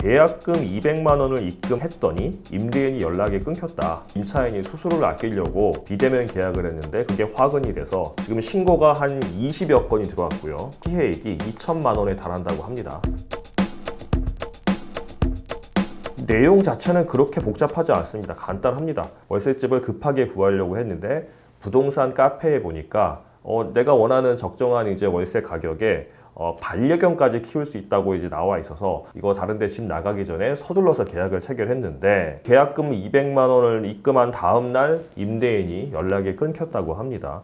계약금 200만 원을 입금했더니 임대인이 연락이 끊겼다. 임차인이 수수료를 아끼려고 비대면 계약을 했는데 그게 화근이 돼서 지금 신고가 한 20여 건이 들어왔고요. 피해액이 2천만 원에 달한다고 합니다. 내용 자체는 그렇게 복잡하지 않습니다. 간단합니다. 월세집을 급하게 구하려고 했는데 부동산 카페에 보니까 내가 원하는 적정한 이제 월세 가격에 반려견까지 키울 수 있다고 이제 나와 있어서 이거 다른 데 집 나가기 전에 서둘러서 계약을 체결했는데 계약금 200만 원을 입금한 다음 날 임대인이 연락이 끊겼다고 합니다.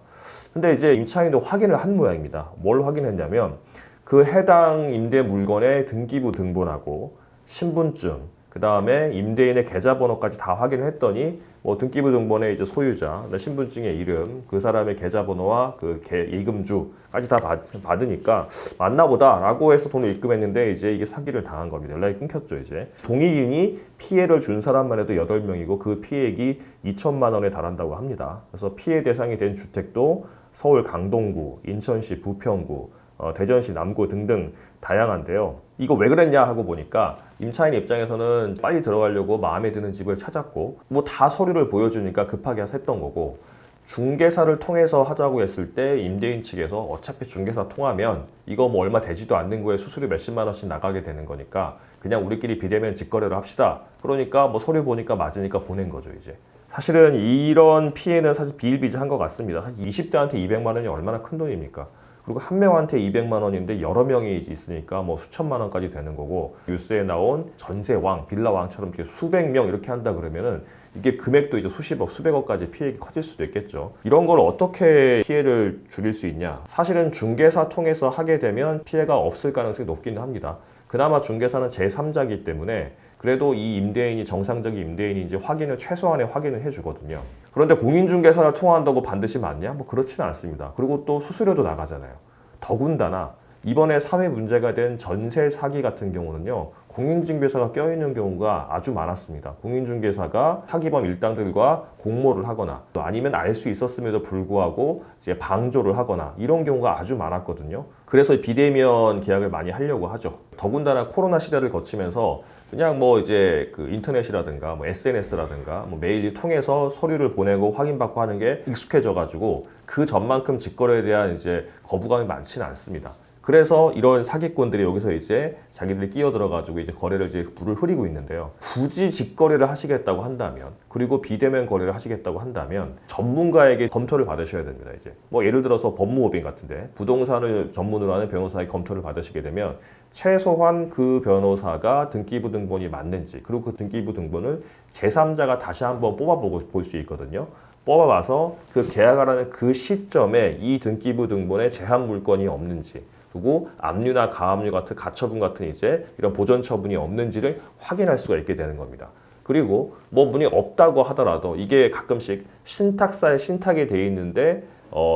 근데 이제 임차인도 확인을 한 모양입니다. 뭘 확인했냐면 그 해당 임대 물건의 등기부 등본하고 신분증, 그 다음에 임대인의 계좌번호까지 다 확인을 했더니 등기부 등본의 이제 소유자, 신분증의 이름, 그 사람의 계좌번호와 그 예금주까지 다 받으니까 맞나보다라고 해서 돈을 입금했는데 이제 이게 사기를 당한 겁니다. 연락이 끊겼죠. 이제 동의인이 피해를 준 사람만 해도 8명이고 그 피해액이 2천만 원에 달한다고 합니다. 그래서 피해 대상이 된 주택도 서울 강동구, 인천시 부평구, 대전시 남구 등등 다양한데요. 이거 왜 그랬냐 하고 보니까 임차인 입장에서는 빨리 들어가려고 마음에 드는 집을 찾았고 다 서류를 보여주니까 급하게 했던 거고, 중개사를 통해서 하자고 했을 때 임대인 측에서 어차피 중개사 통하면 이거 얼마 되지도 않는 거에 수수료 몇십만 원씩 나가게 되는 거니까 그냥 우리끼리 비대면 직거래를 합시다. 그러니까 서류 보니까 맞으니까 보낸 거죠. 이제 사실은 이런 피해는 사실 비일비재한 것 같습니다. 사실 20대한테 200만 원이 얼마나 큰 돈입니까? 그리고 한 명한테 200만 원인데 여러 명이 있으니까 수천만 원까지 되는 거고, 뉴스에 나온 전세왕, 빌라왕처럼 이렇게 수백 명 이렇게 한다 그러면은 이게 금액도 이제 수십억, 수백억까지 피해가 커질 수도 있겠죠. 이런 걸 어떻게 피해를 줄일 수 있냐? 사실은 중개사 통해서 하게 되면 피해가 없을 가능성이 높기는 합니다. 그나마 중개사는 제3자이기 때문에 그래도 이 임대인이 정상적인 임대인인지 최소한의 확인을 해주거든요. 그런데 공인중개사를 통화한다고 반드시 맞냐? 그렇지는 않습니다. 그리고 또 수수료도 나가잖아요. 더군다나 이번에 사회 문제가 된 전세 사기 같은 경우는요, 공인중개사가 껴있는 경우가 아주 많았습니다. 공인중개사가 사기범 일당들과 공모를 하거나 아니면 알 수 있었음에도 불구하고 이제 방조를 하거나 이런 경우가 아주 많았거든요. 그래서 비대면 계약을 많이 하려고 하죠. 더군다나 코로나 시대를 거치면서 그냥 이제 그 인터넷이라든가 SNS라든가 메일을 통해서 서류를 보내고 확인받고 하는 게 익숙해져 가지고 그 전만큼 직거래에 대한 이제 거부감이 많지는 않습니다. 그래서 이런 사기꾼들이 여기서 이제 자기들이 끼어들어가지고 이제 거래를 이제 불을 흐리고 있는데요. 굳이 직거래를 하시겠다고 한다면, 그리고 비대면 거래를 하시겠다고 한다면 전문가에게 검토를 받으셔야 됩니다. 이제 예를 들어서 법무법인 같은데 부동산을 전문으로 하는 변호사의 검토를 받으시게 되면 최소한 그 변호사가 등기부 등본이 맞는지, 그리고 그 등기부 등본을 제3자가 다시 한번 뽑아보고 볼 수 있거든요. 뽑아봐서 그 계약하라는 그 시점에 이 등기부 등본에 제한 물건이 없는지, 그리고 압류나 가압류 같은 가처분 같은 이제 이런 보존 처분이 없는지를 확인할 수가 있게 되는 겁니다. 그리고 문이 없다고 하더라도 이게 가끔씩 신탁사에 신탁이 돼 있는데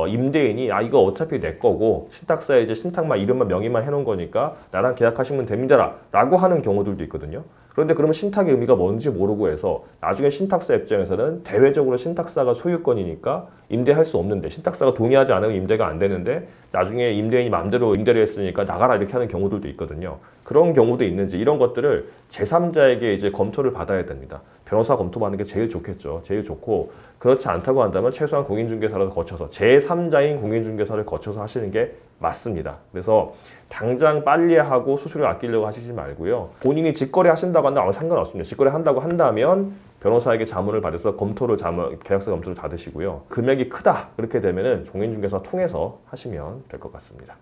임대인이 이거 어차피 내 거고 신탁사에 이제 신탁만 이름만 명의만 해놓은 거니까 나랑 계약하시면 됩니다 라고 하는 경우들도 있거든요. 그런데 그러면 신탁의 의미가 뭔지 모르고 해서 나중에 신탁사 입장에서는 대외적으로 신탁사가 소유권이니까 임대할 수 없는데, 신탁사가 동의하지 않으면 임대가 안 되는데 나중에 임대인이 마음대로 임대를 했으니까 나가라 이렇게 하는 경우들도 있거든요. 그런 경우도 있는지 이런 것들을 제3자에게 이제 검토를 받아야 됩니다. 변호사 검토받는 게 제일 좋겠죠. 제일 좋고, 그렇지 않다고 한다면 최소한 공인중개사를 거쳐서 제3자인 공인중개사를 거쳐서 하시는 게 맞습니다. 그래서 당장 빨리 하고 수수료 아끼려고 하시지 말고요. 본인이 직거래 하신다고 한다면 상관없습니다. 직거래 한다고 한다면 변호사에게 자문을 받아서 계약서 검토를 받으시고요. 금액이 크다 그렇게 되면은 공인중개사 통해서 하시면 될 것 같습니다.